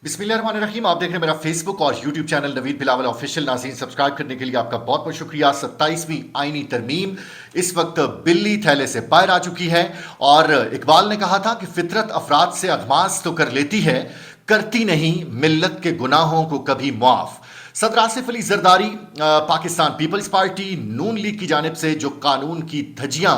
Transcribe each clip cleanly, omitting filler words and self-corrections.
बिस्मिल्लाहिर्रहमानिर्रहीम। आप देख रहे हैं मेरा फेसबुक और YouTube channel Naveed Bilawal official. नाज़रीन, सब्सक्राइब करने के लिए आपका बहुत बहुत शुक्रिया। 27वीं आईनी तरमीम इस वक्त बिल्ली थैले से बाहर आ चुकी है और इकबाल ने कहा था कि फितरत अफराद से अगमास तो कर लेती है, करती नहीं मिल्लत के गुनाहों को कभी मुआफ। सदर आसिफ अली जरदारी पाकिस्तान पीपल्स पार्टी नून लीग की जानिब से जो कानून की धज्जियां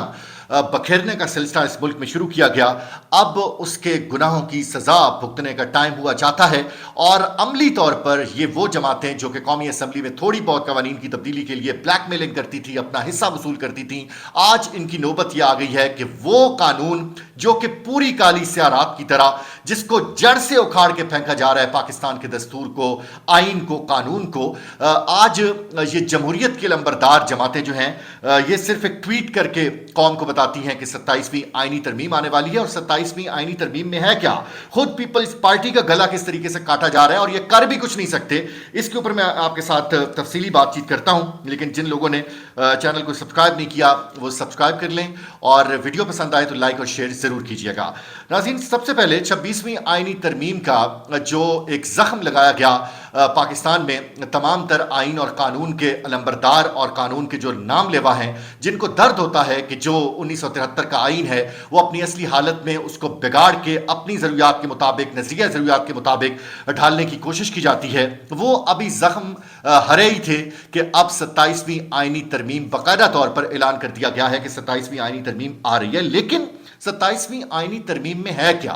बखेरने का सिलसिला इस मुल्क में शुरू किया गया, अब उसके गुनाहों की सजा भुगतने का टाइम हुआ चाहता है। और अमली तौर पर ये वो जमातें जो कि कौमी असम्बली में थोड़ी बहुत कवानीन की तब्दीली के लिए ब्लैकमेलिंग करती थी, अपना हिस्सा वसूल करती थी, आज इनकी नौबत यह आ गई है कि वो कानून जो कि पूरी काली स्यारात की तरह, जिसको जड़ से उखाड़ के फेंका जा रहा है पाकिस्तान के दस्तूर को, आइन को, कानून को, आज ये जमहूरियत के लंबरदार जमातें जो हैं ये सिर्फ एक ट्वीट करके कौम को बताती हैं कि 27वीं आईनी तरमीम आने वाली है। और 27वीं आईनी तरमीम में है क्या, खुद पीपल्स पार्टी का गला किस तरीके से काटा जा रहा है और ये कर भी कुछ नहीं सकते, इसके ऊपर मैं आपके साथ तफसीली बातचीत करता हूं। लेकिन जिन लोगों ने चैनल को सब्सक्राइब नहीं किया वो सब्सक्राइब कर लें और वीडियो पसंद आए तो लाइक और शेयर जरूर कीजिएगा। नाज़रीन, सबसे पहले 26वीं आईनी तरमीम का जो एक जख्म लगाया गया पाकिस्तान में तमाम तर आइन और कानून के अलंबरदार और कानून के जो नाम लेवा हैं, जिनको दर्द होता है कि जो 1973 का आइन है वो अपनी असली हालत में उसको बिगाड़ के अपनी ज़रूरियात के मुताबिक, नजरिया ज़रूरियात के मुताबिक ढालने की कोशिश की जाती है, वो अभी जख्म हरे ही थे कि अब 27वीं आईनी तरमीम बाकायदा तौर पर ऐलान कर दिया गया है कि 27वीं आईनी तरमीम आ रही है। लेकिन 27वीं आईनी तरमीम में है क्या,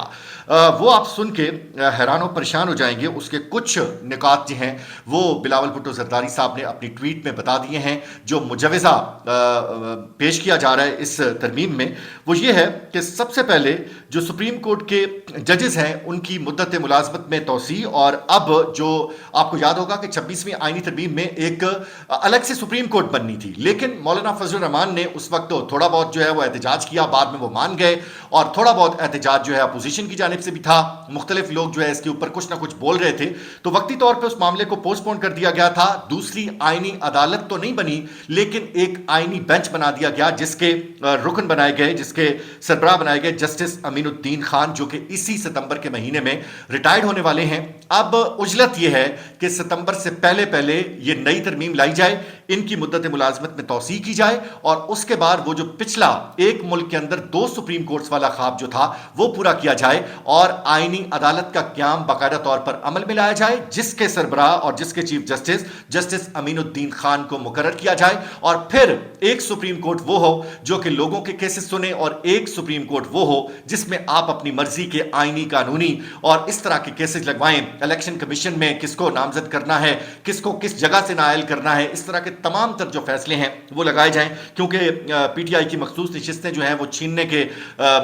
वो आप सुन के हैरान और परेशान हो जाएंगे। उसके कुछ निकात जो हैं वो बिलावल भुट्टो जरदारी साहब ने अपनी ट्वीट में बता दिए हैं। जो मुजवज़ा पेश किया जा रहा है इस तरमीम में वो ये है कि सबसे पहले जो सुप्रीम कोर्ट के जजेस हैं उनकी मुद्दत मुलाजमत में तोसी, और अब जो आपको याद होगा कि 26वीं आईनी तरमीम में एक अलग से सुप्रीम कोर्ट बननी थी, लेकिन मौलाना फजलुर रहमान ने उस वक्त थोड़ा बहुत जो है वो एहतजाज किया, बाद में वो मान गए और थोड़ा बहुत एहतजाज जो है अपोजिशन की जानिब से भी था। मुख्तलिफ लोग जो है इसके ऊपर कुछ ना कुछ बोल रहे थे, तो वक्ती तौर पर उस मामले को पोस्टपोन कर दिया गया था। दूसरी आईनी अदालत तो नहीं बनी, लेकिन एक आईनी बेंच बना दिया गया जिसके रुकन बनाए गए, जिसके सरबराह बनाए गए जस्टिस अमीनुद्दीन खान, जो कि इसी सितंबर के महीने में रिटायर्ड होने वाले हैं। अब उजलत यह है कि सितंबर से पहले पहले ये नई तरमीम लाई जाए, इनकी मुद्दत मुलाजमत में तोसी की जाए और उसके बाद वो जो पिछला एक मुल्क के अंदर 2 सुप्रीम कोर्ट्स वाला ख्वाब जो था वो पूरा किया जाए और आईनी अदालत का क्याम बाकायदा तौर पर अमल में लाया जाए, जिसके सरबराह और जिसके chief justice justice Aminuddin Khan को मुकर्रर किया जाए। और फिर एक सुप्रीम कोर्ट वो हो जो कि लोगों के केसेस सुने और एक सुप्रीम कोर्ट वो हो जिसमें आप अपनी मर्जी के आईनी, कानूनी और इस तरह के केसेस लगवाएं। इलेक्शन कमीशन में किसको नामजद करना है, किसको किस जगह से नायल करना है, इस तरह के तमाम तर जो फैसले हैं वो लगाए जाएं, क्योंकि पीटीआई की मखसूस नशिस्तें जो हैं वो छीनने के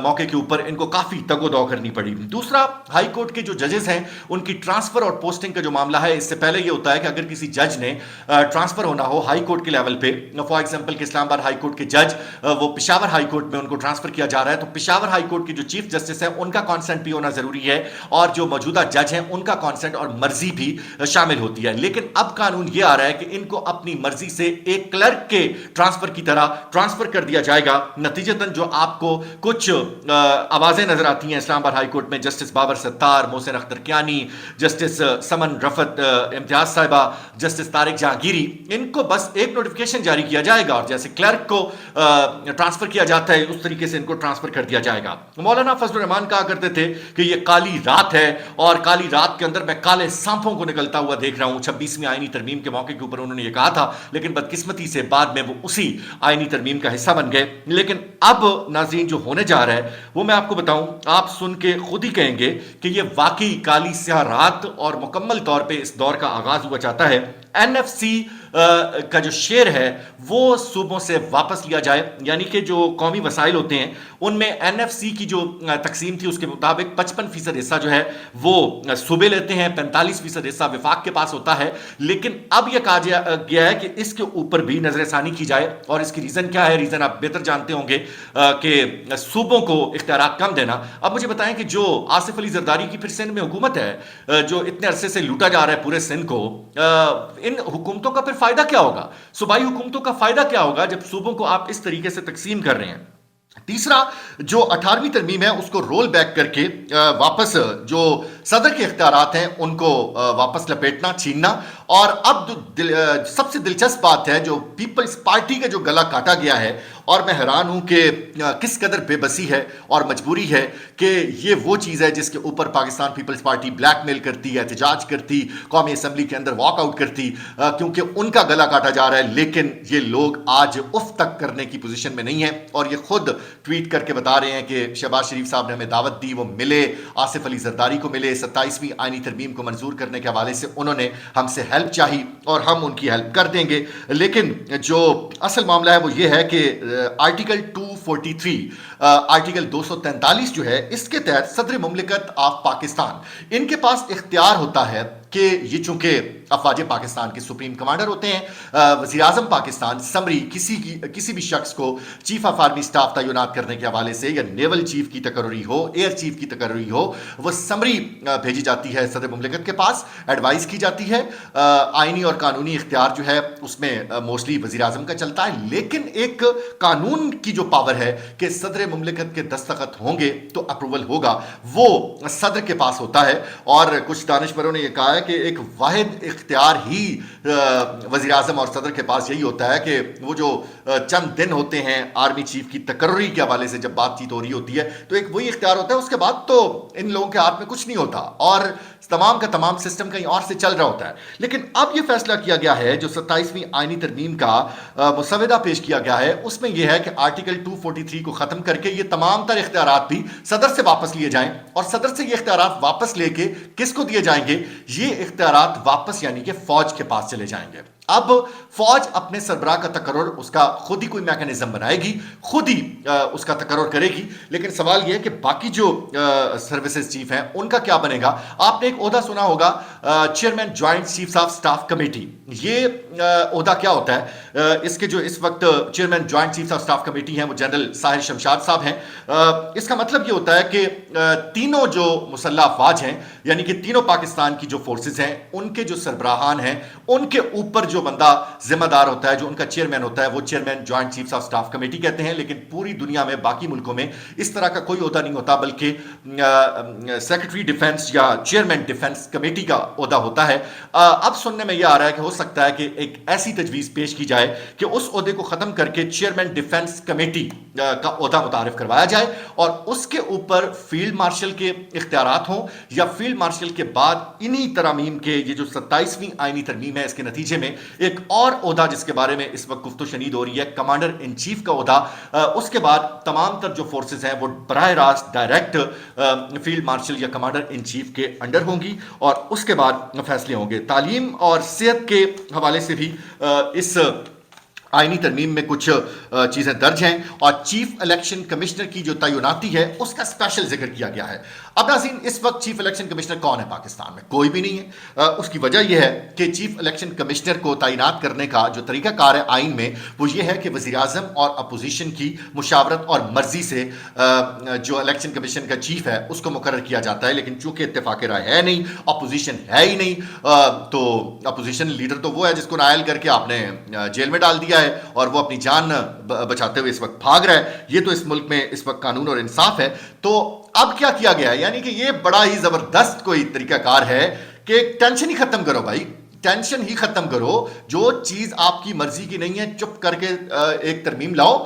मौके के ऊपर इनको काफी तगोदौ करनी पड़ी। दूसरा, हाई कोर्ट के जो जजेस हैं उनकी ट्रांसफर और पोस्टिंग का जो मामला है, इससे पहले ये होता है कि अगर किसी जज ने ट्रांसफर होना हो हाई कोर्ट के लेवल पे, फॉर एग्जांपल कि इस्लामाबाद हाई कोर्ट के जज वो पेशावर हाई कोर्ट में उनको ट्रांसफर किया जा रहा है, तो पेशावर हाई कोर्ट के जो चीफ जस्टिस है उनका कॉन्सेंट भी होना जरूरी है और जो मौजूदा जज हैं उनका कॉन्सेंट और मर्जी भी शामिल होती है। लेकिन अब कानून ये आ रहा है कि इनको अपनी मर्जी से एक क्लर्क के ट्रांसफर की तरह ट्रांसफर कर दिया जाएगा। नतीजतन जो आपको कुछ आवाजें नजर आती हैं इस्लामाबाद हाई कोर्ट में, जस्टिस बाबर सत्तार, मोहसिन अख्तर कियानी, जस्टिस समन रफत इम्तियाज साहिबा, जस्टिस तारिक जहांगीरी, इनको बस एक नोटिफिकेशन जारी किया जाएगा और जैसे क्लर्क को ट्रांसफर किया जाता है उस तरीके से इनको ट्रांसफर कर दिया जाएगा। मौलाना फजलुर रहमान कहा करते थे कि ये काली रात है और काली रात के अंदर मैं काले सांपों को निकलता हुआ देख रहा हूं। 26वीं आईनी तरमीम के मौके के ऊपर उन्होंने ये कहा था, लेकिन बदकिस्मती से बाद में वो उसी आईनी तरमीम का हिस्सा बन गए। लेकिन अब नाज़रीन जो होने जा रहा है वो मैं आपको बताऊं, आप सुन के खुद ही कहेंगे कि ये वाकई काली स्याह रात और मुकम्मल तौर पे इस दौर का आगाज हुआ चाहता है। एनएफसी का जो शेयर है वो सूबों से वापस लिया जाए, यानी कि जो कौमी वसाइल होते हैं उनमें एनएफसी की जो तकसीम थी उसके मुताबिक 55% हिस्सा जो है वो सूबे लेते हैं, 45% हिस्सा विफाक के पास होता है। लेकिन अब यह कहा गया है कि इसके ऊपर भी नजरसानी की जाए और इसकी रीजन क्या है, रीजन आप बेहतर जानते होंगे कि सूबों को इख्तियारात कम देना। अब मुझे बताएं कि जो आसिफ अली जरदारी की फिर सिंध में हुकूमत है, जो इतने अरसे से लूटा जा रहा है पूरे सिंध को, इन हुकूमतों का फिर फायदा क्या होगा, सूबाई हुकूमतों का फायदा क्या होगा जब सूबों को आप इस तरीके से तकसीम कर रहे हैं। तीसरा, जो 18वीं तरमीम है उसको रोल बैक करके वापस जो صدر کے اختیارات ہیں ان کو واپس لپیٹنا، چھیننا. اور اب سب سے دلچسپ بات ہے جو پیپلز پارٹی کا جو گلا کاٹا گیا ہے، اور میں حیران ہوں کہ کس قدر بے بسی ہے اور مجبوری ہے کہ یہ وہ چیز ہے جس کے اوپر پاکستان پیپلز پارٹی بلیک میل کرتی، احتجاج کرتی، قومی اسمبلی کے اندر واک آؤٹ کرتی، کیونکہ ان کا گلا کاٹا جا رہا ہے. لیکن یہ لوگ آج اف تک کرنے کی پوزیشن میں نہیں ہیں، اور یہ خود ٹویٹ کر کے بتا رہے ہیں کہ شہباز شریف صاحب نے ہمیں دعوت دی، وہ ملے، آصف علی زرداری کو ملے، 27ویں آئینی ترمیم کو منظور کرنے کے حوالے سے انہوں نے ہم سے ہیلپ چاہی اور ہم ان کی ہیلپ کر دیں گے. لیکن جو اصل معاملہ ہے وہ یہ ہے کہ آرٹیکل 243 آرٹیکل 243 جو ہے، اس کے تحت صدر مملکت آف پاکستان ان کے پاس اختیار ہوتا ہے کہ یہ چونکہ افواج پاکستان کے سپریم کمانڈر ہوتے ہیں، وزیر اعظم پاکستان سمری کسی بھی شخص کو چیف آف آرمی سٹاف تعینات کرنے کے حوالے سے، یا نیول چیف کی تقرری ہو، ایئر چیف کی تقرری ہو، وہ سمری بھیجی جاتی ہے صدر مملکت کے پاس، ایڈوائز کی جاتی ہے. آئینی اور قانونی اختیار جو ہے اس میں موسٹلی وزیر اعظم کا چلتا ہے. لیکن ایک قانون کی جو پاور ہے کہ صدر مملکت کے دستخط ہوں گے تو اپروول ہوگا، وہ صدر کے پاس ہوتا ہے. اور کچھ دانشوروں نے یہ کہا ہے کہ ایک واحد اختیار ہی وزیر اعظم اور صدر کے پاس یہی ہوتا ہے کہ وہ جو چند دن ہوتے ہیں آرمی چیف کی تقرری کے حوالے سے جب بات چیت ہو رہی ہوتی ہے تو ایک وہی اختیار ہوتا ہے، اس کے بعد تو ان لوگوں کے ہاتھ میں کچھ نہیں ہوتا، اور تمام کا تمام سسٹم کہیں اور سے چل رہا ہوتا ہے. لیکن اب یہ فیصلہ کیا گیا ہے، جو 27ویں آئینی ترمیم کا مسودہ پیش کیا گیا ہے، اس میں یہ ہے کہ آرٹیکل 243 کو ختم کر کے یہ تمام تر اختیارات بھی صدر سے واپس لیے جائیں، اور صدر سے یہ اختیارات واپس لے کے کس کو دیے جائیں گے؟ یہ اختیارات واپس یعنی کہ فوج کے پاس چلے جائیں گے. اب فوج اپنے سربراہ کا تقرر اس کا خود ہی کوئی میکانزم بنائے گی، خود ہی اس کا تقرر کرے گی. لیکن سوال یہ ہے کہ باقی جو سروسز چیف ہیں ان کا کیا بنے گا؟ آپ نے ایک عہدہ سنا ہوگا، chairman joint chiefs of staff committee. یہ عہدہ کیا ہوتا ہے؟ اس کے جو اس وقت chairman joint chiefs of staff committee ہیں وہ جنرل ساحر شمشاد صاحب ہیں. اس کا مطلب یہ ہوتا ہے کہ تینوں جو مسلح افواج ہیں، یعنی کہ تینوں پاکستان کی جو فورسز ہیں، ان کے جو سربراہان ہیں، ان کے اوپر جو بندہ ذمہ دار ہوتا ہے، جو ان کا چیئرمین ہوتا ہے، وہ chairman joint chiefs of staff committee کہتے ہیں. لیکن پوری دنیا میں باقی ملکوں میں اس طرح کا کوئی عہدہ نہیں ہوتا، بلکہ سیکرٹری ڈیفنس یا چیئرمین ڈیفنس کمیٹی کا عہدہ ہوتا ہے. اب سننے میں یہ آ رہا ہے کہ ہو سکتا ہے کہ ایک ایسی تجویز پیش کی جائے کہ اس عہدے کو ختم کر کے چیئرمین ڈیفنس کمیٹی کا عہدہ متعارف کروایا جائے، اور اس کے اوپر فیلڈ مارشل کے اختیارات ہوں، یا فیلڈ مارشل کے بعد انہی ترامیم کے یہ جو 27ویں آئینی ترمیم ہے اس کے نتیجے میں ایک اور عہدہ جس کے بارے میں اس وقت گفت و شنید ہو رہی ہے، کمانڈر ان چیف کا عہدہ. اس کے بعد تمام تر جو فورسز ہیں وہ براہ راست ڈائریکٹ فیلڈ مارشل یا کمانڈر ان چیف کے انڈر ہوں گی، اور اس کے بعد فیصلے ہوں گے. تعلیم اور صحت کے حوالے سے بھی اس آئینی ترمیم میں کچھ چیزیں درج ہیں، اور چیف الیکشن کمشنر کی جو تعیناتی ہے اس کا اسپیشل ذکر کیا گیا ہے. اب ناظرین، اس وقت چیف الیکشن کمشنر کون ہے پاکستان میں؟ کوئی بھی نہیں ہے. اس کی وجہ یہ ہے کہ چیف الیکشن کمشنر کو تعینات کرنے کا جو طریقہ کار ہے آئین میں، وہ یہ ہے کہ وزیر اعظم اور اپوزیشن کی مشاورت اور مرضی سے جو الیکشن کمیشن کا چیف ہے اس کو مقرر کیا جاتا ہے. لیکن چونکہ اتفاق رائے ہے نہیں، اپوزیشن ہے ہی نہیں، تو اپوزیشن لیڈر تو وہ ہے جس کو نائل کر کے آپ نے جیل میں ڈال دیا ہے، اور وہ اپنی جان بچاتے ہوئے اس وقت بھاگ رہا ہے. یہ تو اس ملک میں اس وقت قانون اور انصاف ہے. تو اب کیا کیا گیا ہے؟ یعنی کہ یہ بڑا ہی زبردست کوئی طریقہ کار ہے کہ ٹینشن ہی ختم کرو بھائی، ٹینشن ہی ختم کرو. جو چیز آپ کی مرضی کی نہیں ہے، چپ کر کے ایک ترمیم لاؤ،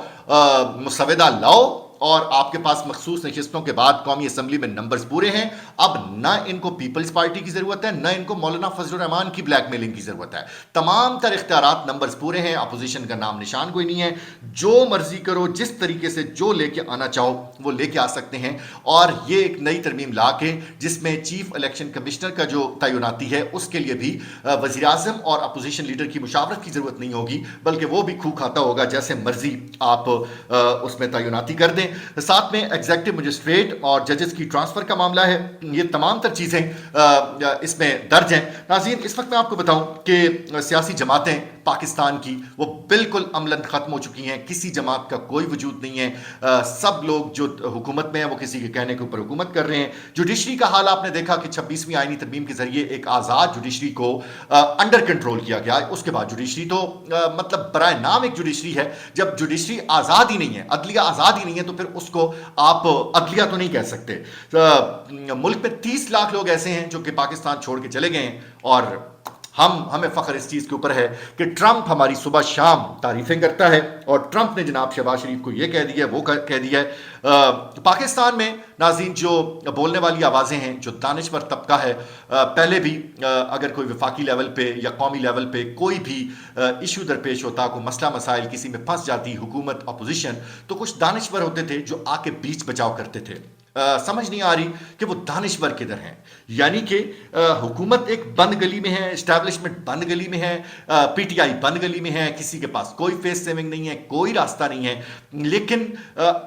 مسودہ لاؤ، اور آپ کے پاس مخصوص نشستوں کے بعد قومی اسمبلی میں نمبرز پورے ہیں. اب نہ ان کو پیپلز پارٹی کی ضرورت ہے، نہ ان کو مولانا فضل الرحمان کی بلیک میلنگ کی ضرورت ہے. تمام تر اختیارات، نمبرز پورے ہیں، اپوزیشن کا نام نشان کوئی نہیں ہے. جو مرضی کرو، جس طریقے سے جو لے کے آنا چاہو وہ لے کے آ سکتے ہیں. اور یہ ایک نئی ترمیم لا کے جس میں چیف الیکشن کمشنر کا جو تعیناتی ہے اس کے لیے بھی وزیر اعظم اور اپوزیشن لیڈر کی مشاورت کی ضرورت نہیں ہوگی، بلکہ وہ بھی کھو کھاتا ہوگا، جیسے مرضی آپ اس میں تعیناتی کر دیں. ساتھ میں ایگزیکٹو مجسٹریٹ اور ججز کی ٹرانسفر کا معاملہ ہے. یہ تمام تر چیزیں اس میں درج ہیں. ناظرین، اس وقت میں آپ کو بتاؤں کہ سیاسی جماعتیں पाकिस्तान की वो बिल्कुल अमलन खत्म हो चुकी हैं, किसी जमात का कोई वजूद नहीं है। सब लोग जो हुकूमत में है वो किसी के कहने के ऊपर हुकूमत कर रहे हैं। जुडिशरी का हाल आपने देखा कि 26वीं आईनी तरमीम के जरिए एक आज़ाद जुडिशरी को अंडर कंट्रोल किया गया। उसके बाद जुडिशरी तो मतलब बराए नाम एक जुडिशरी है। जब जुडिशरी आज़ाद ही नहीं है, अदलिया आज़ाद ही नहीं है, तो फिर उसको आप अदलिया तो नहीं कह सकते। मुल्क में 30 लाख लोग ऐसे हैं जो कि पाकिस्तान छोड़ के चले गए हैं, और हमें फख्र इस चीज़ के ऊपर है कि ट्रंप हमारी सुबह शाम तारीफें करता है, और ट्रंप ने जनाब शहबाज शरीफ को यह कह दिया है, वो कह दिया है। पाकिस्तान में नाज़रीन जो बोलने वाली आवाज़ें हैं, जो दानिश्वर तबका है, पहले भी अगर कोई वफाकी लेवल पे या कौमी लेवल पे कोई भी इशू दरपेश होता, कोई मसला मसाइल किसी में फंस जाती हुकूमत अपोजिशन, तो कुछ दानिश्वर होते थे जो आके बीच बचाव करते थे। समझ नहीं आ रही कि वो दानिश्वर किधर हैं। यानी कि हुकूमत एक बंद गली में है, एस्टैब्लिशमेंट बंद गली में है, पीटीआई बंद गली में है, किसी के पास कोई फेस सेविंग नहीं है, कोई रास्ता नहीं है, लेकिन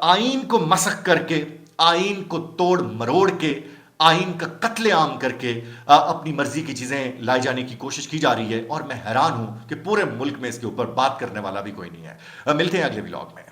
आइन को मसख करके, आइन को तोड़ मरोड़ के, आइन का कत्लेआम करके अपनी मर्जी की चीजें लाई जाने की कोशिश की जा रही है। और मैं हैरान हूं कि पूरे मुल्क में इसके ऊपर बात करने वाला भी कोई नहीं है। मिलते हैं अगले व्लॉग में।